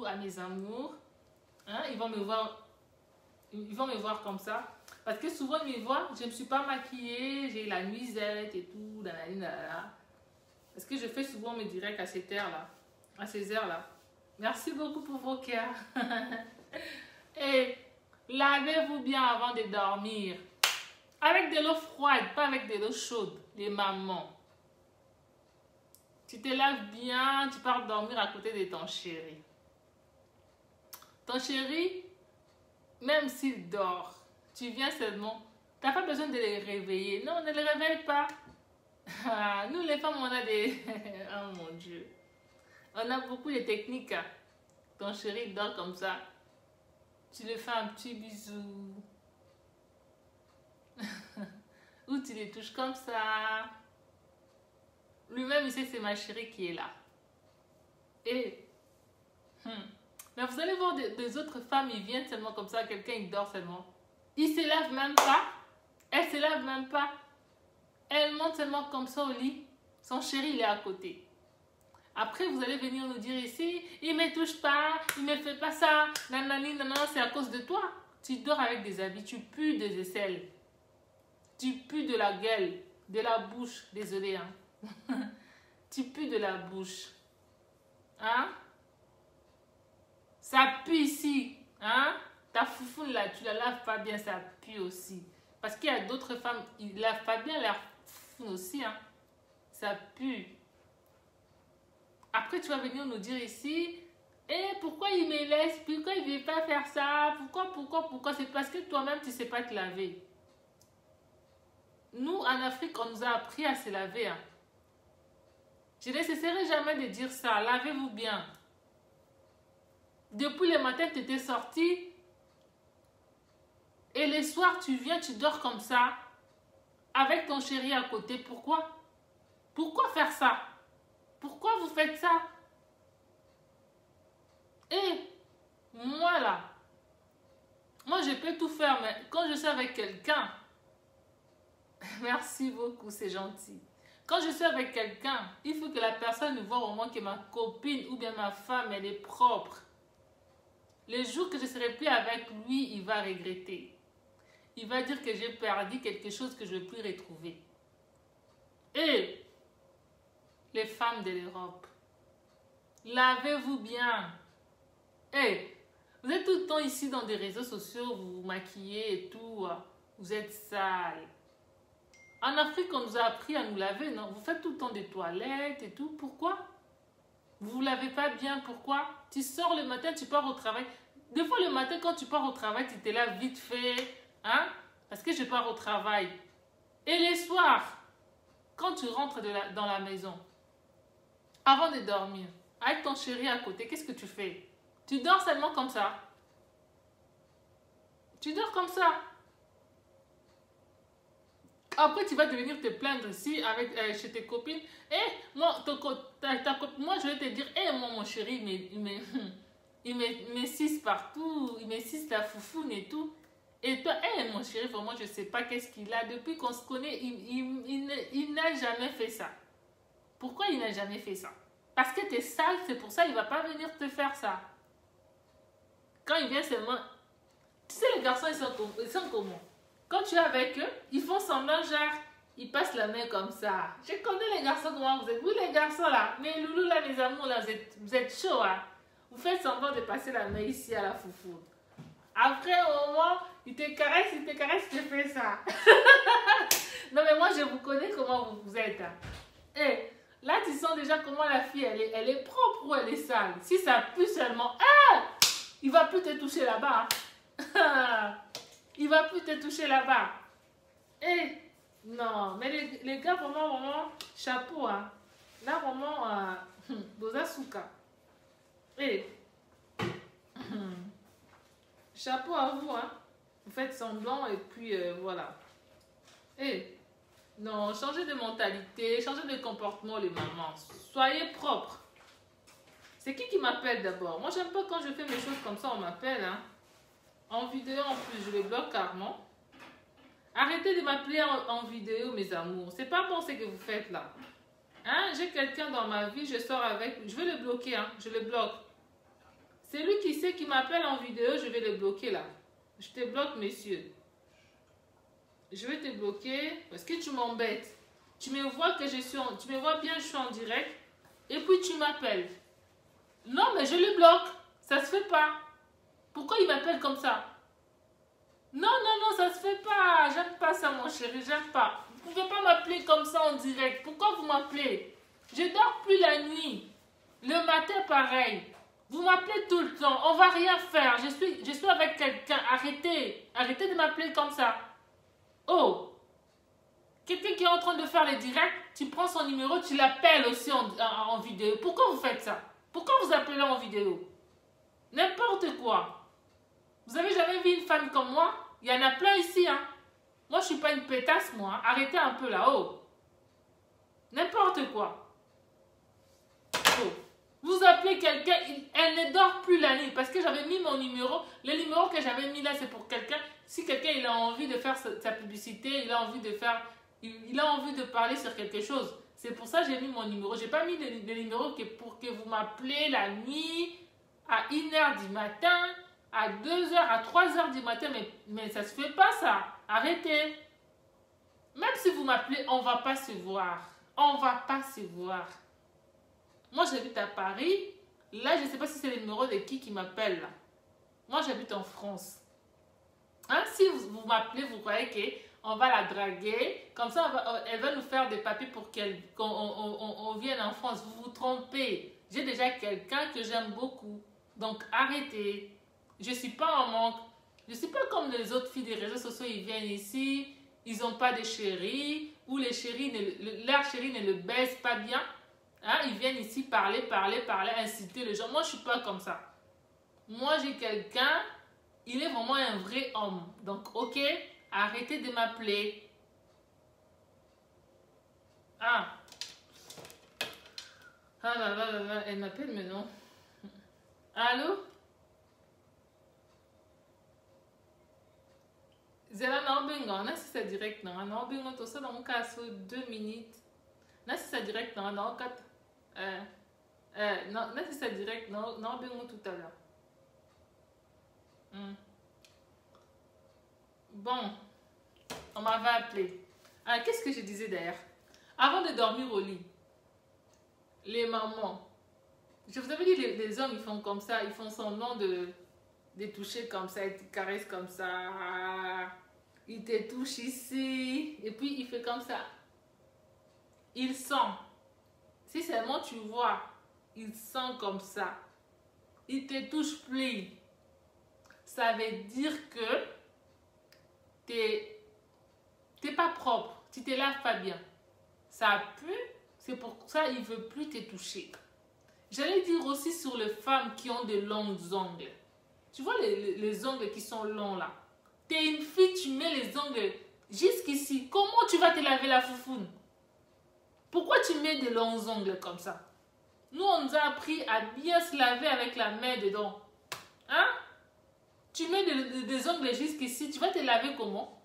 à mes amours. Hein, ils vont me voir comme ça. Parce que souvent, ils me voient, je ne me suis pas maquillée, j'ai la nuisette et tout, nanana. Parce que je fais souvent mes directs à cette heure-là, à ces heures-là. Merci beaucoup pour vos cœurs. Et lavez-vous bien avant de dormir. Avec de l'eau froide, pas avec de l'eau chaude, les mamans. Tu te laves bien, tu pars dormir à côté de ton chéri. Ton chéri, même s'il dort, tu viens seulement, tu n'as pas besoin de les réveiller. Non, ne les réveille pas. Nous, les femmes, on a des... oh mon Dieu. On a beaucoup de techniques. Ton chéri dort comme ça. Tu lui fais un petit bisou. Ou tu les touches comme ça. Lui-même, il sait que c'est ma chérie qui est là. Et... mais vous allez voir des autres femmes, ils viennent seulement comme ça, quelqu'un il dort seulement. Il se lave même pas. Elle se lave même pas. Elle monte seulement comme ça au lit. Son chéri, il est à côté. Après, vous allez venir nous dire ici, il me touche pas, il me fait pas ça, nanani, nanana, c'est à cause de toi. Tu dors avec des habits, tu pues des aisselles. Tu pues de la gueule, de la bouche, désolé, hein. Tu pues de la bouche. Hein? Ça pue ici, hein? Ta foufoune là, tu la laves pas bien, ça pue aussi. Parce qu'il y a d'autres femmes, ils lavent pas bien leur foufoune aussi, hein? Ça pue. Après, tu vas venir nous dire ici, pourquoi il me laisse? Pourquoi il ne veut pas faire ça? Pourquoi? C'est parce que toi-même, tu ne sais pas te laver. Nous, en Afrique, on nous a appris à se laver, hein? Je ne cesserai jamais de dire ça. Lavez-vous bien. Depuis le matin, tu étais sorti. Et le soir, tu viens, tu dors comme ça. Avec ton chéri à côté. Pourquoi? Pourquoi faire ça? Pourquoi vous faites ça? Et moi là, moi je peux tout faire, mais quand je suis avec quelqu'un, merci beaucoup, c'est gentil. Quand je suis avec quelqu'un, il faut que la personne voit au moins que ma copine ou bien ma femme, elle est propre. Le jour que je ne serai plus avec lui, il va regretter. Il va dire que j'ai perdu quelque chose que je ne veux plus retrouver. Et les femmes de l'Europe, lavez-vous bien. Vous êtes tout le temps ici dans des réseaux sociaux, vous vous maquillez et tout. Vous êtes sales. En Afrique, on nous a appris à nous laver, non? Vous faites tout le temps des toilettes et tout. Pourquoi? Vous ne vous lavez pas bien, pourquoi? Tu sors le matin, tu pars au travail. Des fois, le matin, quand tu pars au travail, tu te laves vite fait. Hein? Parce que je pars au travail. Et les soirs, quand tu rentres dans la maison, avant de dormir, avec ton chéri à côté, qu'est-ce que tu fais? Tu dors seulement comme ça. Tu dors comme ça. Après, tu vas devenir te plaindre ici avec, chez tes copines. Moi, moi, je vais te dire, moi, mon chéri, il me cisse partout. Il me cisse la foufoune et tout. Et toi, mon chéri, vraiment, je ne sais pas qu'est-ce qu'il a. Depuis qu'on se connaît, il n'a jamais fait ça. Pourquoi il n'a jamais fait ça? Parce que tu es sale, c'est pour ça qu'il ne va pas venir te faire ça. Quand il vient seulement... Tu sais, les garçons, ils sont comment? Quand tu es avec eux, ils font semblant, genre, ils passent la main comme ça. Je connais les garçons, comment vous êtes. Vous, les garçons, là, mes loulous, là, mes amours, là, vous êtes chauds, hein. Vous faites semblant de passer la main ici à la foufou. Après, au moins, ils te caressent, tu fais ça. Non, mais moi, je vous connais comment vous êtes. Hein. Là, tu sens déjà comment la fille, elle est propre ou elle est sale. Si ça pue seulement, il va plus te toucher là-bas. Il va plus te toucher là-bas. Non, mais les gars, vraiment, chapeau. Hein. Là, vraiment, Bozasuka. Chapeau à vous. Hein. Vous faites semblant et puis voilà. Non, changez de mentalité, changez de comportement, les mamans. Soyez propres. C'est qui m'appelle d'abord? Moi, j'aime pas quand je fais mes choses comme ça, on m'appelle. Hein. En vidéo, en plus, je les bloque carrément. Arrêtez de m'appeler en vidéo, mes amours. C'est pas bon ce que vous faites là. Hein? J'ai quelqu'un dans ma vie, je sors avec, je vais le bloquer, hein. Je le bloque. c'est qui m'appelle en vidéo, je vais le bloquer là. Je te bloque, monsieur. Je vais te bloquer parce que tu m'embêtes. Tu me vois que je suis tu me vois bien, je suis en direct. Et puis tu m'appelles. Non, mais je le bloque. Ça se fait pas. Pourquoi il m'appelle comme ça? Non, non, non, ça se fait pas. J'aime pas ça, mon chéri, j'aime pas. Vous pouvez pas m'appeler comme ça en direct. Pourquoi vous m'appelez? Je dors plus la nuit. Le matin, pareil. Vous m'appelez tout le temps. On va rien faire. Je suis avec quelqu'un. Arrêtez. Arrêtez de m'appeler comme ça. Oh. Quelqu'un qui est en train de faire les directs, tu prends son numéro, tu l'appelles aussi en vidéo. Pourquoi vous faites ça? Pourquoi vous appelez en vidéo? N'importe quoi. Vous avez jamais vu une femme comme moi? Il y en a plein ici, hein. Moi, je suis pas une pétasse, moi. Arrêtez un peu là-haut. N'importe quoi. Oh. Vous appelez quelqu'un, elle ne dort plus la nuit parce que j'avais mis mon numéro. Le numéro que j'avais mis là, c'est pour quelqu'un. Si quelqu'un il a envie de faire sa publicité, il a envie de faire, il a envie de parler sur quelque chose. C'est pour ça que j'ai mis mon numéro. J'ai pas mis le numéro pour que vous m'appelez la nuit à 1h du matin, à 2h, à 3h du matin. Mais ça se fait pas ça. Arrêtez. Même si vous m'appelez, on va pas se voir. On va pas se voir. Moi, j'habite à Paris. Là, je ne sais pas si c'est le numéro de qui m'appelle. Moi, j'habite en France. Hein? Si vous m'appelez, vous croyez qu'on va la draguer. Comme ça, elle va nous faire des papiers pour qu'on vienne en France. Vous vous trompez. J'ai déjà quelqu'un que j'aime beaucoup. Donc, arrêtez. Je ne suis pas en manque. Je ne suis pas comme les autres filles des réseaux sociaux. Ils viennent ici. Ils n'ont pas de chéri. Ou leur chéri ne le baise pas bien. Hein, ils viennent ici parler, inciter les gens. Moi, je ne suis pas comme ça. Moi, j'ai quelqu'un, il est vraiment un vrai homme. Donc, ok, arrêtez de m'appeler. Ah. Ah là, elle m'appelle, mais non. Allô? Zela na obenga, on a si c'est direct, non? On a obenga, tout ça dans mon cas, sur 2 minutes. On a si c'est direct, non? On a 4. Non, là c'est ça direct, non, non, bien tout à l'heure. Bon, on m'avait appelé. Ah, qu'est-ce que je disais d'ailleurs? Avant de dormir au lit, les mamans, je vous avais dit, les hommes, ils font comme ça, ils font semblant de toucher comme ça, ils te caressent comme ça, ils te touchent ici, et puis il fait comme ça. Il sent. Si seulement tu vois, il sent comme ça. Il te touche plus. Ça veut dire que t'es pas propre. Tu te laves pas bien. Ça pue. C'est pour ça qu'il ne veut plus te toucher. J'allais dire aussi sur les femmes qui ont de longs ongles. Tu vois les ongles qui sont longs là. T'es une fille, tu mets les ongles jusqu'ici. Comment tu vas te laver la foufoune? Pourquoi tu mets de longs ongles comme ça? Nous, on nous a appris à bien se laver avec la main dedans. Hein? Tu mets des ongles jusqu'ici, tu vas te laver comment?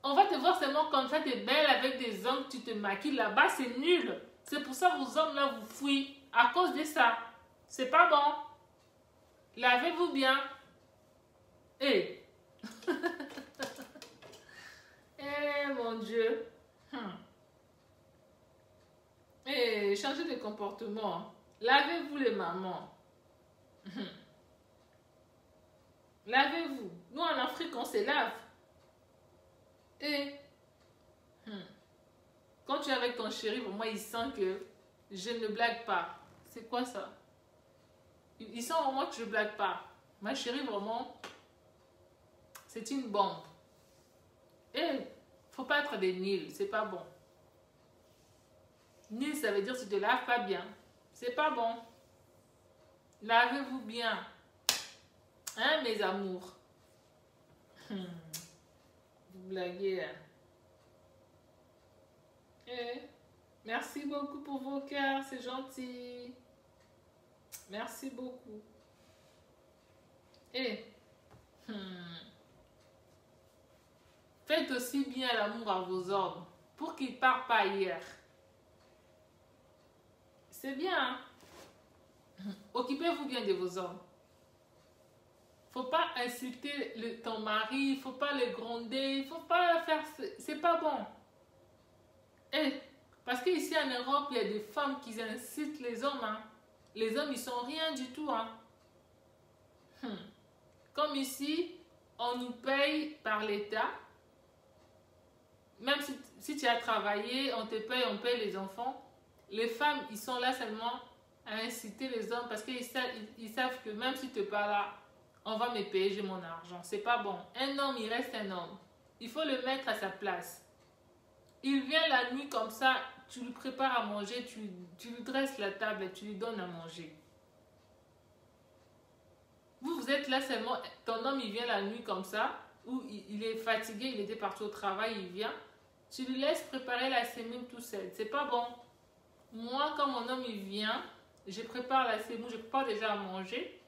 On va te voir seulement comme ça, tu es belle avec des ongles, tu te maquilles là-bas, c'est nul. C'est pour ça que vos hommes là vous fuient à cause de ça. C'est pas bon. Lavez-vous bien. Eh. Eh mon Dieu. Eh, changez de comportement. Lavez-vous les mamans. Lavez-vous. Nous en Afrique, on se lave. Et quand tu es avec ton chéri, pour moi, il sent que je ne blague pas. C'est quoi ça? Il sent vraiment que je ne blague pas. Ma chérie, vraiment, c'est une bombe. Et faut pas être des nuls, c'est pas bon. Nul, ça veut dire que tu te laves pas bien. C'est pas bon. Lavez-vous bien. Hein, mes amours? Vous blaguez. Hein? Merci beaucoup pour vos cœurs, c'est gentil. Merci beaucoup. Faites aussi bien l'amour à vos hommes pour qu'ils ne partent pas ailleurs. C'est bien. Hein? Occupez-vous bien de vos hommes. Faut pas insulter ton mari, faut pas le gronder, faut pas faire... C'est pas bon. Et, parce qu'ici en Europe, il y a des femmes qui incitent les hommes. Hein. Les hommes, ils sont rien du tout. Hein. Comme ici, on nous paye par l'État. Même si tu as travaillé, on te paye, on paye les enfants. Les femmes, ils sont là seulement à inciter les hommes parce qu'ils savent que même si tu n'es pas là, on va me payer, j'ai mon argent. C'est pas bon. Un homme, il reste un homme. Il faut le mettre à sa place. Il vient la nuit comme ça, tu lui prépares à manger, tu lui dresses la table et tu lui donnes à manger. Vous êtes là seulement, ton homme, il vient la nuit comme ça, ou il est fatigué, il était parti au travail, il vient. Tu lui laisses préparer la semoule tout seul. C'est pas bon. Moi, quand mon homme, il vient, je prépare la semoule, je prépare déjà à manger.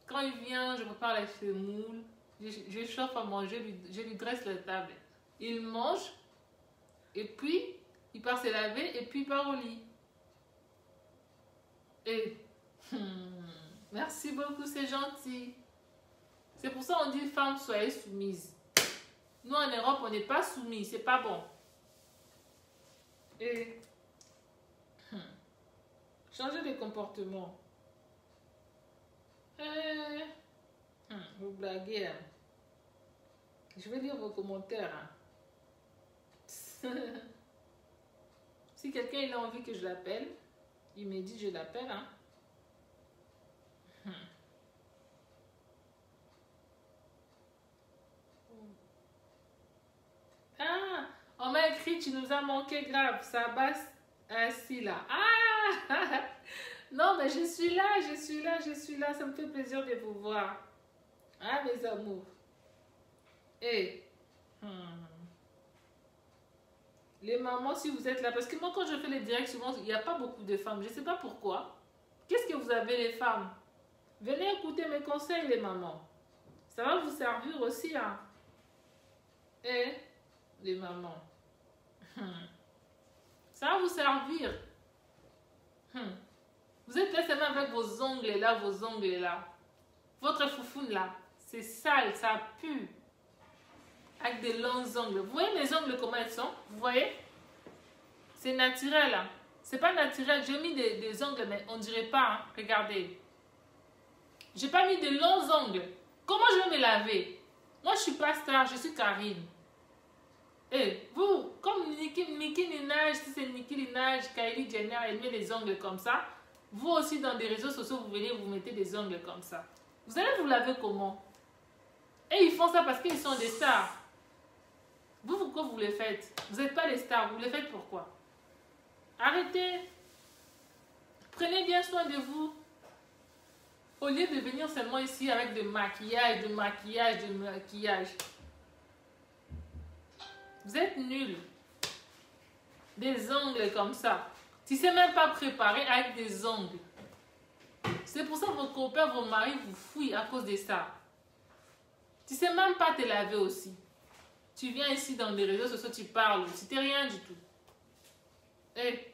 Quand il vient, je prépare la semoule, je chauffe à manger, je lui dresse la table. Il mange, et puis, il part se laver, et puis il part au lit. Et, merci beaucoup, c'est gentil. C'est pour ça qu'on dit, femme, soyez soumise. Nous, en Europe, on n'est pas soumis, c'est pas bon. Et, changer de comportement. Vous blaguez. Hein. Je vais lire vos commentaires. Hein. Si quelqu'un il a envie que je l'appelle, il me dit je l'appelle. Hein. Ah, on m'a écrit tu nous as manqué grave. Ça basse assis là. Ah, non mais je suis là, je suis là, je suis là. Ça me fait plaisir de vous voir. Ah mes amours. Et les mamans, si vous êtes là, parce que moi quand je fais les directs, souvent il n'y a pas beaucoup de femmes. Je ne sais pas pourquoi. Qu'est-ce que vous avez les femmes? Venez écouter mes conseils les mamans. Ça va vous servir aussi. Hein? Et les mamans. Ça va vous servir. Vous êtes là seulement avec vos ongles là, vos ongles là. Votre foufoune là. C'est sale, ça pue. Avec des longs ongles. Vous voyez mes ongles comment elles sont? Vous voyez? C'est naturel. Hein? C'est pas naturel. J'ai mis des ongles, mais on dirait pas. Hein? Regardez. J'ai pas mis de longs ongles. Comment je vais me laver? Moi, je suis pas star, je suis Karine. Et vous, comme Nicki Minaj, si c'est Nicki Minaj, Kylie Jenner, elle met des ongles comme ça. Vous aussi, dans des réseaux sociaux, vous venez, vous mettez des ongles comme ça. Vous allez vous laver comment? Et ils font ça parce qu'ils sont des stars. Vous, pourquoi vous les faites? Vous n'êtes pas les stars, vous les faites pourquoi? Arrêtez. Prenez bien soin de vous. Au lieu de venir seulement ici avec de maquillage, de maquillage, de maquillage. Vous êtes nuls. Des ongles comme ça. Tu ne sais même pas préparer avec des ongles. C'est pour ça que vos copains, vos maris vous fouillent à cause de ça. Tu ne sais même pas te laver aussi. Tu viens ici dans les réseaux sociaux, tu parles. Tu n'es rien du tout. Et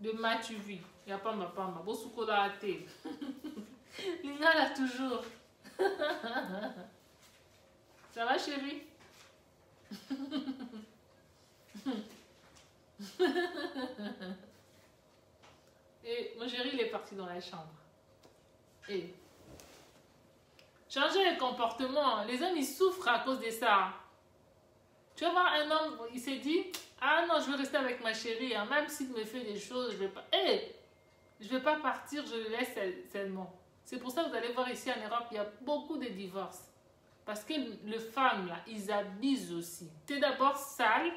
de tu vis. Il n'y a pas ma pamba. Bon, souko là à thé. Lina là toujours. Ça va, chérie? Et mon chéri, il est parti dans la chambre. Et changer le comportement. Les hommes, ils souffrent à cause de ça. Tu vas voir un homme, il s'est dit, ah non, je veux rester avec ma chérie. Hein. Même s'il me fait des choses, je vais pas... je vais pas partir, je le laisse seulement. C'est pour ça que vous allez voir ici en Europe, il y a beaucoup de divorces. Parce que les femmes, là, ils abusent aussi. Tu es d'abord sale.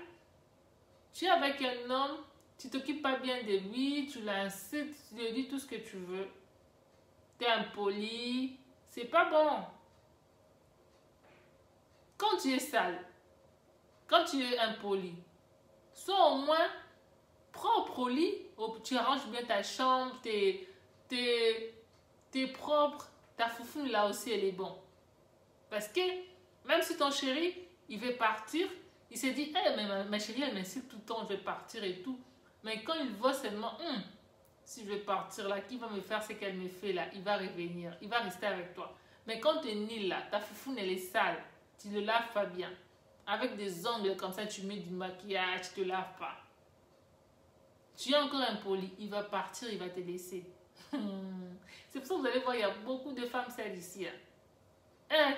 Tu es avec un homme, tu t'occupes pas bien de lui, tu l'incites, tu lui dis tout ce que tu veux. Tu es impoli. C'est pas bon. Quand tu es sale, quand tu es impoli, sois au moins propre au lit. Tu arranges bien ta chambre, t'es propre. Ta foufoune là aussi, elle est bonne. Parce que même si ton chéri, il veut partir, il s'est dit, hey, mais ma chérie, elle m'incite tout le temps, je vais partir et tout. Mais quand il voit seulement, si je vais partir là, qui va me faire ce qu'elle me fait là? Il va revenir, il va rester avec toi. Mais quand tu es nul là, ta foufoune elle est sale, tu ne laves pas bien. Avec des ongles comme ça, tu mets du maquillage, tu ne te laves pas. Tu es encore impoli, il va partir, il va te laisser. C'est pour ça que vous allez voir, il y a beaucoup de femmes sales ici. Hein?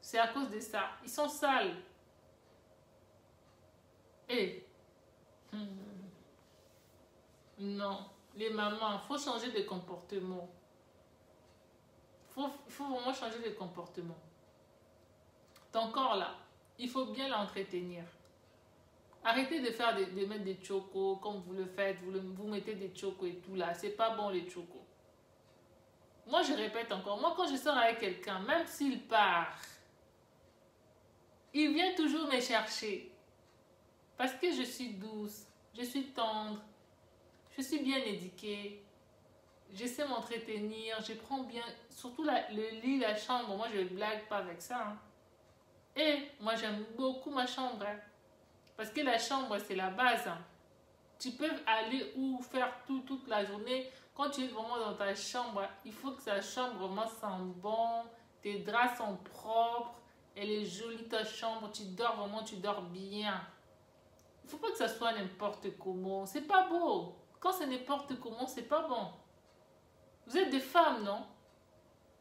C'est à cause de ça. Ils sont sales. Et non, les mamans, il faut changer de comportement. Il faut vraiment changer de comportement. Ton corps là, il faut bien l'entretenir. Arrêtez de faire de mettre des chocos comme vous le faites, vous mettez des chocos et tout là. C'est pas bon les chocos. Moi je répète encore, moi quand je sors avec quelqu'un, même s'il part, il vient toujours me chercher. Parce que je suis douce, je suis tendre, je suis bien éduquée, je sais m'entretenir, je prends bien, surtout le lit, la chambre, moi je ne blague pas avec ça. Hein. Et moi j'aime beaucoup ma chambre, hein, parce que la chambre c'est la base. Hein. Tu peux aller ou faire toute la journée, quand tu es vraiment dans ta chambre, il faut que ta chambre vraiment sent bon, tes draps sont propres, elle est jolie ta chambre, tu dors vraiment, tu dors bien. Il ne faut pas que ça soit n'importe comment. C'est pas beau. Quand c'est n'importe comment, c'est pas bon. Vous êtes des femmes, non?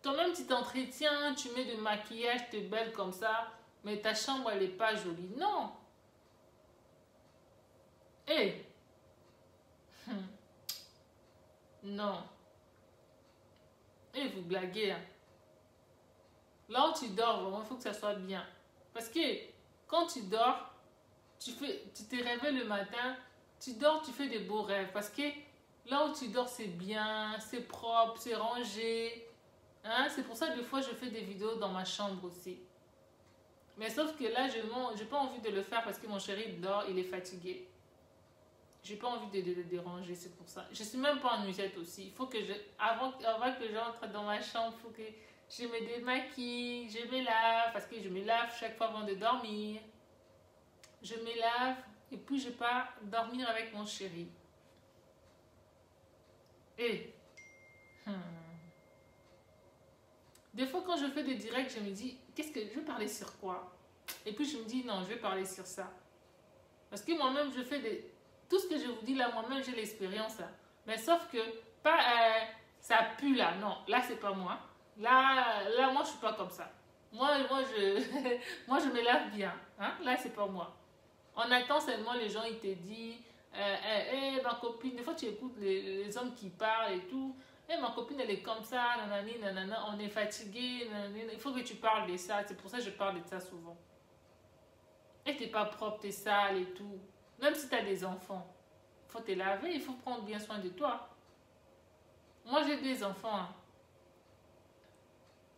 Toi-même, tu t'entretiens, tu mets du maquillage, tu es belle comme ça, mais ta chambre, elle n'est pas jolie. Non. Hé. Non. Et vous blaguez. Hein. Là où tu dors, vraiment, il faut que ça soit bien. Parce que quand tu dors, tu te réveilles le matin, tu dors, tu fais des beaux rêves. Parce que là où tu dors, c'est bien, c'est propre, c'est rangé. Hein? C'est pour ça que des fois, je fais des vidéos dans ma chambre aussi. Mais sauf que là, je n'ai pas envie de le faire parce que mon chéri dort, il est fatigué. J'ai pas envie de le déranger, c'est pour ça. Je suis même pas en nuisette aussi. Il faut que avant que j'entre dans ma chambre, il faut que je me démaquille, je me lave, parce que je me lave chaque fois avant de dormir. Je me lave et puis je pars dormir avec mon chéri. Et des fois quand je fais des directs, je me dis, qu'est-ce que je vais parler sur quoi? Et puis je me dis, non, je vais parler sur ça. Parce que moi-même, je fais tout ce que je vous dis là, moi-même, j'ai l'expérience. Là. Mais sauf que, pas, ça pue là. Non, là, c'est pas moi. Là, moi, je suis pas comme ça. Moi, moi je me lave bien. Hein? Là, c'est pas moi. On attend seulement les gens, ils te disent, ma copine, des fois, tu écoutes les hommes qui parlent et tout. Ma copine, elle est comme ça, nanani, nanana, on est fatigué, nanani, il faut que tu parles de ça. C'est pour ça que je parle de ça souvent. Et t'es pas propre, t'es sale et tout. Même si tu as des enfants, il faut te laver, il faut prendre bien soin de toi. Moi, j'ai des enfants. Hein.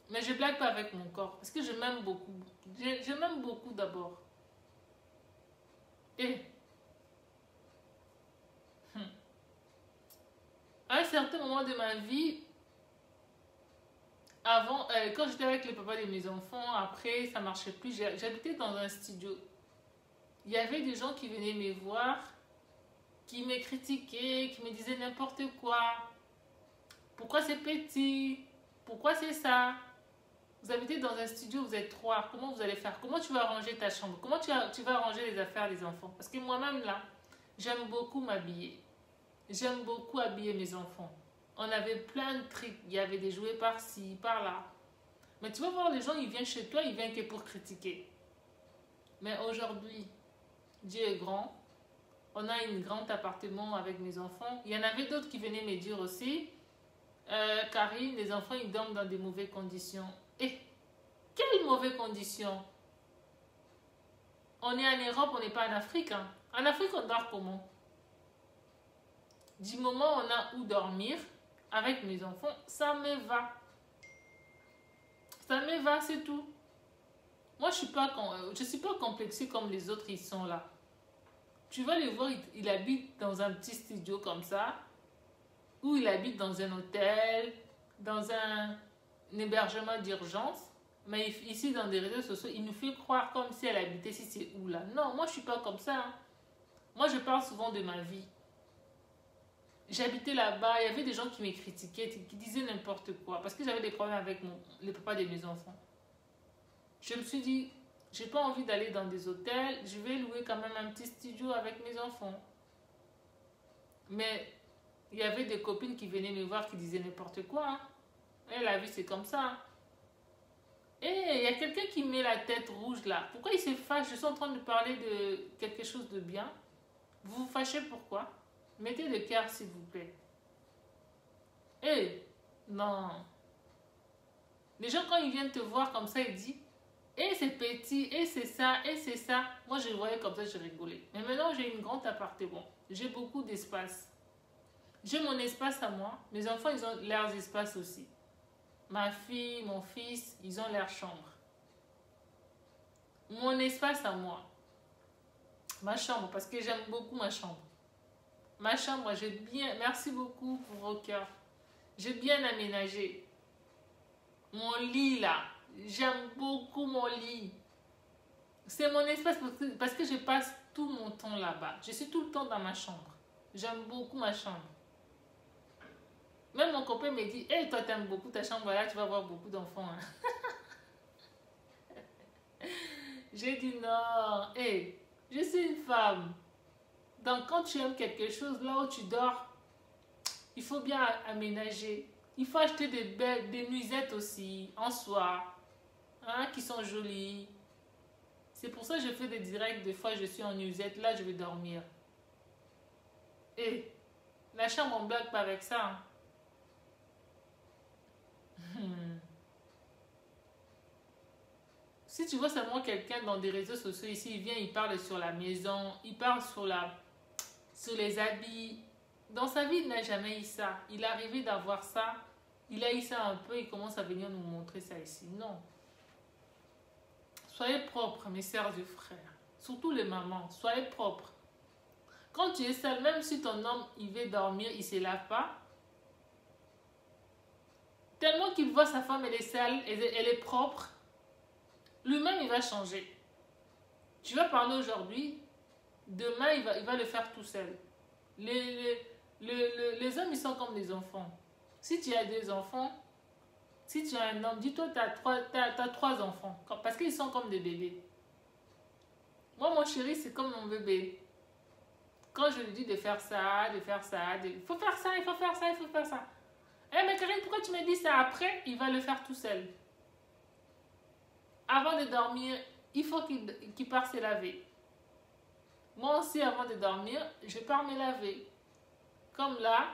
Mais je blague pas avec mon corps. Parce que je m'aime beaucoup. Je m'aime beaucoup d'abord. Et à un certain moment de ma vie, avant, quand j'étais avec le papa de mes enfants, après, ça marchait plus. J'habitais dans un studio. Il y avait des gens qui venaient me voir, qui me critiquaient, qui me disaient n'importe quoi. Pourquoi c'est petit? Pourquoi c'est ça? Vous habitez dans un studio, vous êtes trois. Comment vous allez faire? Comment tu vas ranger ta chambre? Comment tu vas ranger les affaires des enfants? Parce que moi-même, là, j'aime beaucoup m'habiller. J'aime beaucoup habiller mes enfants. On avait plein de trucs. Il y avait des jouets par-ci, par-là. Mais tu vas voir, les gens, ils viennent chez toi, ils viennent que pour critiquer. Mais aujourd'hui, Dieu est grand. On a un grand appartement avec mes enfants. Il y en avait d'autres qui venaient me dire aussi, Karine, les enfants, ils dorment dans des mauvaises conditions. Et quelles mauvaises conditions? On est en Europe, on n'est pas en Afrique. Hein. En Afrique, on dort comment? Du moment où on a où dormir, avec mes enfants, ça me va. Ça me va, c'est tout. Moi, je suis pas complexée comme les autres, ils sont là. Tu vas les voir, il habite dans un petit studio comme ça, ou il habite dans un hôtel, dans un hébergement d'urgence, mais ici dans des réseaux sociaux, il nous fait croire comme si elle habitait si c'est où là. Non, moi je suis pas comme ça. Hein. Moi je parle souvent de ma vie. j'habitais là-bas, il y avait des gens qui me critiquaient, qui disaient n'importe quoi, parce que j'avais des problèmes avec le papa de mes enfants. Je me suis dit, j'ai pas envie d'aller dans des hôtels, je vais louer quand même un petit studio avec mes enfants. Mais il y avait des copines qui venaient me voir qui disaient n'importe quoi. Hein. Et la vie, c'est comme ça. Et il y a quelqu'un qui met la tête rouge là. Pourquoi il se fâche? Je suis en train de parler de quelque chose de bien. Vous vous fâchez pourquoi? Mettez le cœur s'il vous plaît. Eh, non. Les gens quand ils viennent te voir comme ça, ils disent, et c'est petit, et c'est ça, et c'est ça. Moi je voyais comme ça, je rigolais. Mais maintenant j'ai une grande appartement. J'ai beaucoup d'espace. J'ai mon espace à moi. Mes enfants, ils ont leurs espaces aussi. Ma fille, mon fils, ils ont leur chambre. Mon espace à moi. Ma chambre, parce que j'aime beaucoup ma chambre. Ma chambre, j'ai bien... Merci beaucoup pour vos cœurs. J'ai bien aménagé. Mon lit, là. J'aime beaucoup mon lit. C'est mon espace parce que je passe tout mon temps là-bas. Je suis tout le temps dans ma chambre. J'aime beaucoup ma chambre. Même mon copain me dit, hey, toi, t'aimes beaucoup ta chambre, là, tu vas avoir beaucoup d'enfants. Hein. J'ai dit non. Hey, je suis une femme. Donc, quand tu aimes quelque chose, là où tu dors, il faut bien aménager. Il faut acheter des nuisettes aussi, en soie, hein, qui sont jolies. C'est pour ça que je fais des directs. Des fois, je suis en nuisette. Là, je vais dormir. Et la chambre, on ne blague pas avec ça. Hein. Si tu vois seulement quelqu'un dans des réseaux sociaux ici, il vient, il parle sur la maison, il parle sur les habits. Dans sa vie, il n'a jamais eu ça. Il est arrivé d'avoir ça. Il a eu ça un peu, il commence à venir nous montrer ça ici. Non. Soyez propres, mes sœurs et frères. Surtout les mamans, soyez propres. Quand tu es seul, même si ton homme, il veut dormir, il ne se lave pas. Tellement qu'il voit sa femme, elle est sale, elle est propre. Lui-même, il va changer. Tu vas parler aujourd'hui, demain, il va le faire tout seul. Les hommes, ils sont comme des enfants. Si tu as des enfants, si tu as un homme, dis-toi, tu as trois enfants. Parce qu'ils sont comme des bébés. Moi, mon chéri, c'est comme mon bébé. Quand je lui dis de faire ça, il faut faire ça, il faut faire ça, il faut faire ça. Eh, mais Karine, pourquoi tu me dis ça? Après, il va le faire tout seul. Avant de dormir, il faut qu'il parte se laver. Moi aussi, avant de dormir, je pars me laver. Comme là,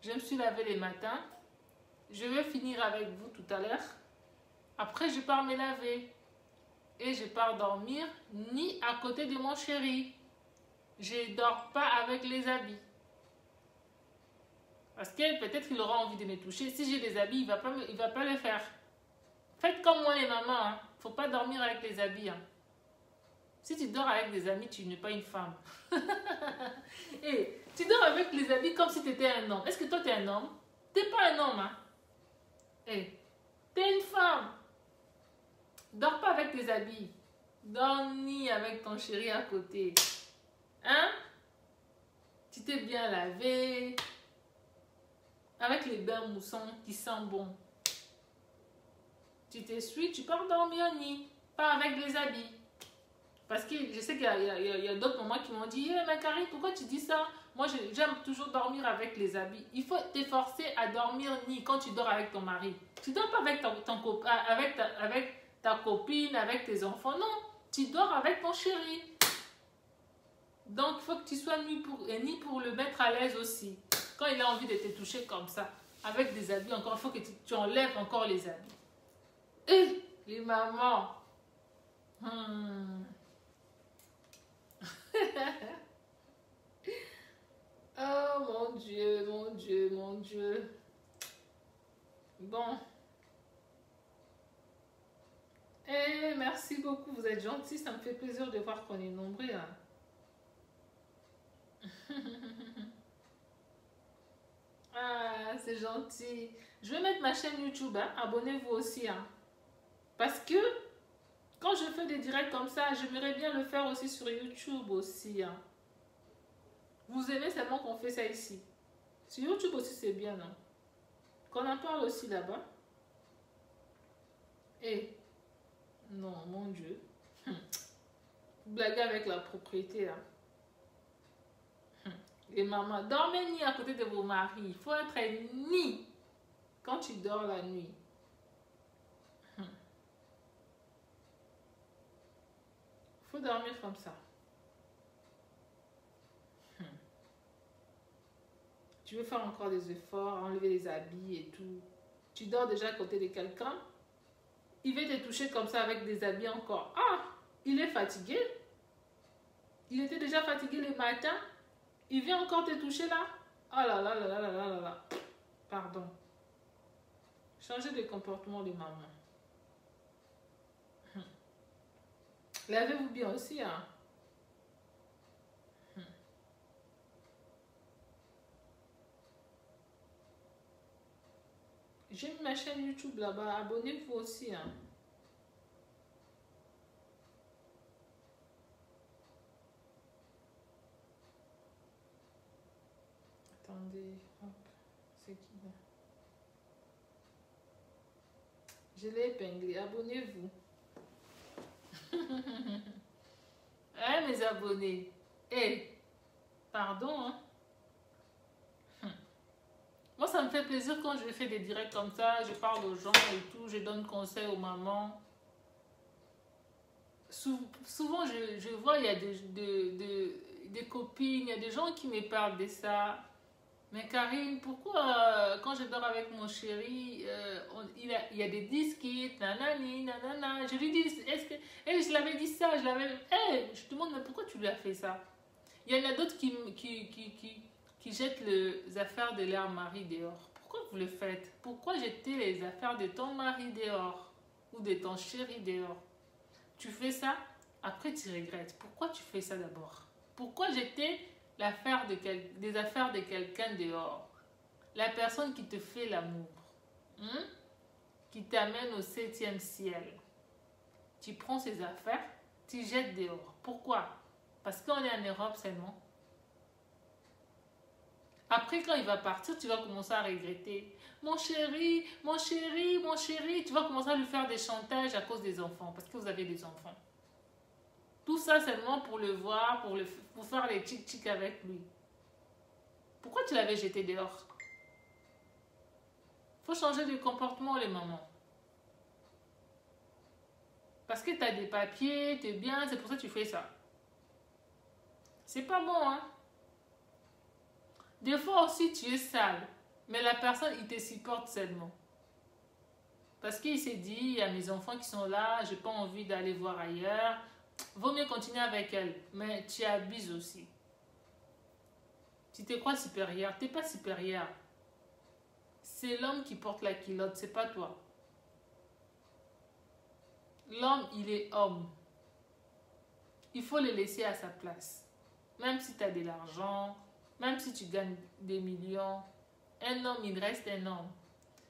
je me suis lavé les matins. Je vais finir avec vous tout à l'heure. Après, je pars me laver. Et je pars dormir ni à côté de mon chéri. Je ne dors pas avec les habits. Parce que peut-être qu'il aura envie de me toucher. Si j'ai des habits, il ne va pas le faire. Faites comme moi les mamans. Hein. Faut pas dormir avec les habits. Hein. Si tu dors avec des amis, tu n'es pas une femme. Et tu dors avec les habits comme si tu étais un homme. Est-ce que toi, tu es un homme? Tu n'es pas un homme. Hein? Et tu es une femme. Dors pas avec tes habits. Dors ni avec ton chéri à côté. Hein? Tu t'es bien lavé. Avec les bains moussants qui sentent bon. Tu t'essuies, tu pars dormir au nid. Pas avec les habits. Parce que je sais qu'il y a d'autres mamans qui m'ont dit hey, mais Karine, pourquoi tu dis ça? Moi, j'aime toujours dormir avec les habits. Il faut t'efforcer à dormir nid quand tu dors avec ton mari. Tu dors pas avec ta copine, avec tes enfants. Non, tu dors avec ton chéri. Donc, il faut que tu sois nid pour le mettre à l'aise aussi. Quand il a envie de te toucher comme ça, avec des habits encore, il faut que tu enlèves encore les habits. Et les mamans. Oh mon Dieu, mon Dieu, mon Dieu. Bon. Eh, merci beaucoup, vous êtes gentils, ça me fait plaisir de voir qu'on est nombreux. Hein. Ah, c'est gentil. Je vais mettre ma chaîne YouTube, hein. Abonnez-vous aussi. Hein. Parce que quand je fais des directs comme ça, j'aimerais bien le faire aussi sur YouTube aussi. Hein. Vous aimez seulement qu'on fait ça ici. Sur YouTube aussi, c'est bien, non? Qu'on en parle aussi là-bas. Eh, non, mon Dieu. Blaguer avec la propriété, là. Les mamans, dormez ni à côté de vos maris. Il faut être ni quand tu dors la nuit. Il faut dormir comme ça. Tu veux faire encore des efforts, enlever les habits et tout. Tu dors déjà à côté de quelqu'un. Il va te toucher comme ça avec des habits encore. Ah, il est fatigué. Il était déjà fatigué le matin. Il vient encore te toucher là. Oh là là là là là là là là. Pardon. Changez de comportement de maman. Lavez-vous bien aussi, hein. J'ai mis ma chaîne YouTube là-bas. Abonnez-vous aussi, hein. Attendez, hop, c'est qui là? Je l'ai épinglé. Abonnez-vous. Hein, mes abonnés? Eh, pardon, hein. Moi, ça me fait plaisir quand je fais des directs comme ça. Je parle aux gens et tout. Je donne conseils aux mamans. Souvent, je vois, il y a des copines, il y a des gens qui me parlent de ça. Mais Karine, pourquoi quand je dors avec mon chéri, il y a des disques, nanani, nanana. Je lui dis, est-ce que. Eh, je l'avais dit ça, je l'avais. Eh, je te demande, mais pourquoi tu lui as fait ça? Il y en a d'autres qui jettent les affaires de leur mari dehors. Pourquoi vous le faites? Pourquoi jeter les affaires de ton mari dehors? Ou de ton chéri dehors? Tu fais ça, après tu regrettes. Pourquoi tu fais ça d'abord? Pourquoi jeter des affaires de quelqu'un dehors? La personne qui te fait l'amour, qui t'amène au 7e ciel. Tu prends ses affaires, tu jettes dehors. Pourquoi? Parce qu'on est en Europe seulement. Après, quand il va partir, tu vas commencer à regretter. Mon chéri, mon chéri, mon chéri. Tu vas commencer à lui faire des chantages à cause des enfants. Parce que vous avez des enfants. Tout ça seulement pour le voir, pour faire les tchic-tchic avec lui. Pourquoi tu l'avais jeté dehors? Faut changer de comportement, les mamans. Parce que tu as des papiers, tu es bien, c'est pour ça que tu fais ça. C'est pas bon, hein? Des fois aussi, tu es sale. Mais la personne, il te supporte seulement. Parce qu'il s'est dit, il y a mes enfants qui sont là, j'ai pas envie d'aller voir ailleurs. Vaut mieux continuer avec elle. Mais tu abuses aussi. Tu te crois supérieur. Tu n'es pas supérieur. C'est l'homme qui porte la culotte, c'est pas toi. L'homme, il est homme. Il faut le laisser à sa place. Même si tu as de l'argent, même si tu gagnes des millions, un homme, il reste un homme.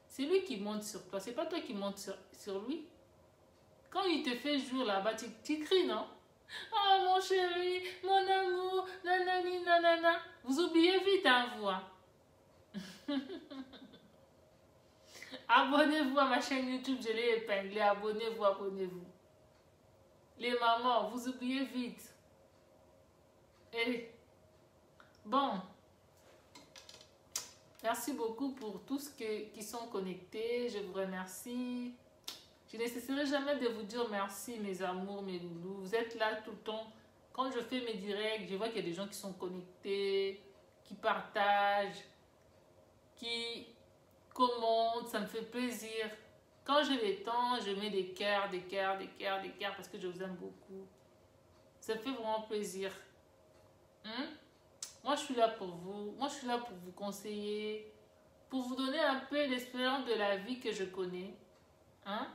C'est lui qui monte sur toi, c'est pas toi qui monte sur lui. Quand il te fait jour là-bas, tu cries, non? Oh mon chéri, mon amour, nanani, nanana. Vous oubliez vite, hein, vous. Hein? Abonnez-vous à ma chaîne YouTube, je l'ai épinglée. Abonnez-vous, abonnez-vous. Les mamans, vous oubliez vite. Et bon, merci beaucoup pour tous qui sont connectés. Je vous remercie. Je ne cesserai jamais de vous dire merci, mes amours, mes loulous. Vous êtes là tout le temps. Quand je fais mes directs, je vois qu'il y a des gens qui sont connectés, qui partagent, qui commentent. Ça me fait plaisir. Quand j'ai le temps, je mets des cœurs, des cœurs, des cœurs, des cœurs parce que je vous aime beaucoup. Ça me fait vraiment plaisir. Moi, je suis là pour vous. Moi, je suis là pour vous conseiller, pour vous donner un peu l'expérience de la vie que je connais. Hein?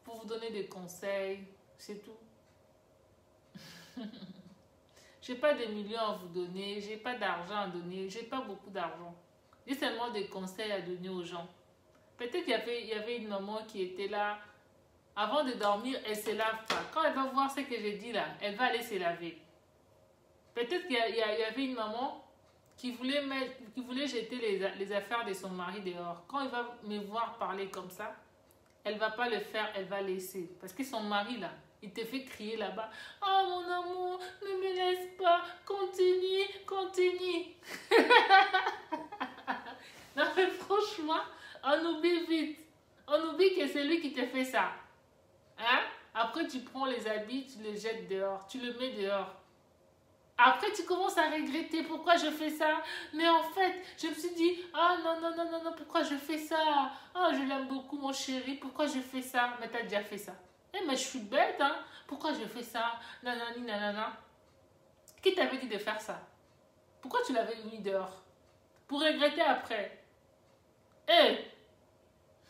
Pour vous donner des conseils, c'est tout. J'ai pas de millions à vous donner, j'ai pas d'argent à donner, j'ai pas beaucoup d'argent. J'ai seulement des conseils à donner aux gens. Peut-être qu'il y avait une maman qui était là, avant de dormir, elle se lave pas. Quand elle va voir ce que j'ai dit là, elle va aller se laver. Peut-être qu'il y avait une maman, qui voulait jeter les affaires de son mari dehors. Quand il va me voir parler comme ça, elle va pas le faire, elle va laisser. Parce que son mari, là, il te fait crier là-bas. Oh mon amour, ne me laisse pas, continue, continue. Non mais franchement, on oublie vite. On oublie que c'est lui qui te fait ça. Hein? Après, tu prends les habits, tu les jettes dehors, tu le mets dehors. Après, tu commences à regretter pourquoi je fais ça. Mais en fait, je me suis dit, ah non, non, non, non, non, pourquoi je fais ça? Oh, je l'aime beaucoup, mon chéri, pourquoi je fais ça? Mais t'as déjà fait ça. Eh, mais je suis bête, hein? Pourquoi je fais ça? Nanani, nanana. Qui t'avait dit de faire ça? Pourquoi tu l'avais mis dehors? Pour regretter après. Eh,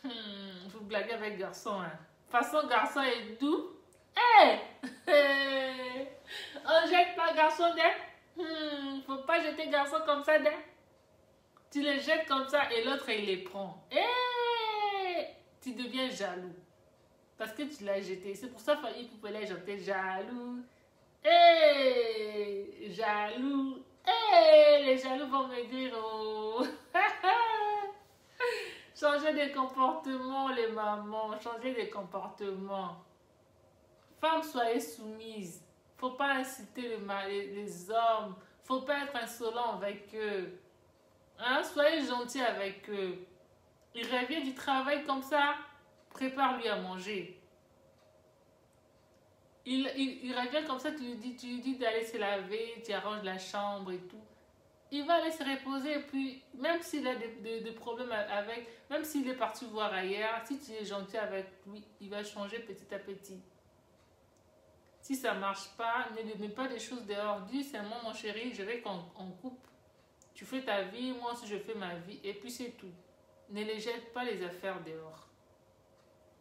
vous blaguez avec garçon, hein? Façon garçon est doux. Eh, on jette pas garçon d'air. Faut pas jeter garçon comme ça d'air. Tu les jettes comme ça et l'autre il les prend. Eh, tu deviens jaloux. Parce que tu l'as jeté. C'est pour ça qu'il pouvait les jeter jaloux. Eh, jaloux. Eh, les jaloux vont me dire oh. Changez de comportement les mamans. Changez de comportement. Femmes, soyez soumises. Faut pas inciter les hommes. Faut pas être insolent avec eux. Hein? Soyez gentils avec eux. Il revient du travail comme ça. Prépare-lui à manger. Il revient comme ça, tu lui dis d'aller se laver, tu arranges la chambre et tout. Il va aller se reposer et puis, même s'il a des problèmes avec, même s'il est parti voir ailleurs, si tu es gentil avec lui, il va changer petit à petit. Si ça ne marche pas, ne lui mets pas des choses dehors. Dis seulement, mon chéri, je vais qu'on coupe. Tu fais ta vie, moi aussi je fais ma vie. Et puis c'est tout. Ne les jette pas les affaires dehors.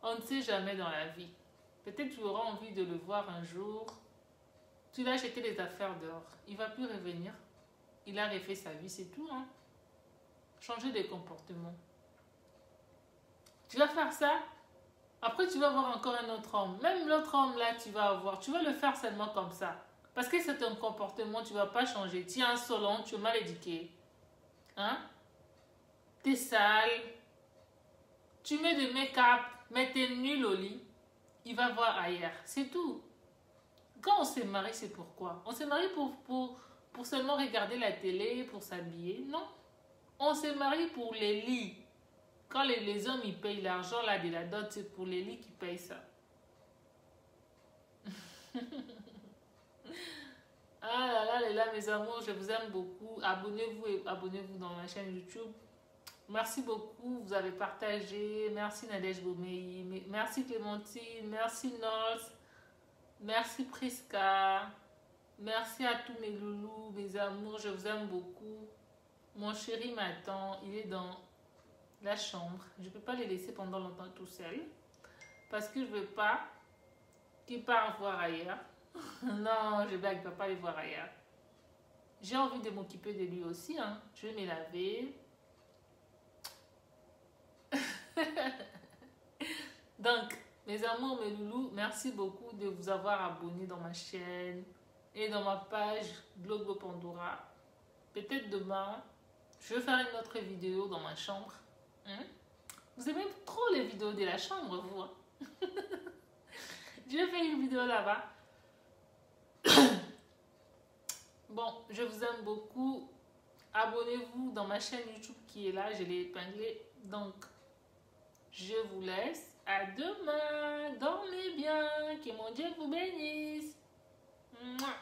On ne sait jamais dans la vie. Peut-être tu auras envie de le voir un jour. Tu l'as jeté les affaires dehors. Il ne va plus revenir. Il a refait sa vie, c'est tout. Hein? Changer de comportement. Tu vas faire ça. Après, tu vas voir encore un autre homme. Même l'autre homme là, tu vas avoir. Tu vas le faire seulement comme ça. Parce que c'est un comportement, tu ne vas pas changer. Tu es insolent, tu es mal éduqué. Hein? Tu es sale. Tu mets du make-up, mais tu es nul au lit. Il va voir ailleurs. C'est tout. Quand on s'est marié, c'est pourquoi? On s'est marié pour seulement regarder la télé, pour s'habiller. Non. On s'est marié pour les lits. Quand les hommes ils payent l'argent là de la dot, c'est pour les lits qui payent ça. Ah là là, mes amours, je vous aime beaucoup. Abonnez-vous et abonnez-vous dans ma chaîne YouTube. Merci beaucoup, vous avez partagé. Merci Nadège Bomei. Merci Clémentine. Merci Nols. Merci Priska. Merci à tous mes loulous, mes amours. Je vous aime beaucoup. Mon chéri m'attend. Il est dans la chambre. Je ne peux pas les laisser pendant longtemps tout seul. Parce que je ne veux pas qu'il parte voir ailleurs. Non, je blague, il ne va pas aller voir ailleurs. J'ai envie de m'occuper de lui aussi. Hein. Je vais me laver. Donc, mes amours, mes loulous, merci beaucoup de vous avoir abonné dans ma chaîne et dans ma page Globo Pandora. Peut-être demain, je vais faire une autre vidéo dans ma chambre. Hein? Vous aimez trop les vidéos de la chambre, vous. Hein? Je vais faire une vidéo là-bas. Bon, je vous aime beaucoup. Abonnez-vous dans ma chaîne YouTube qui est là. Je l'ai épinglée. Donc, je vous laisse. À demain. Dormez bien. Que mon Dieu vous bénisse. Mouah.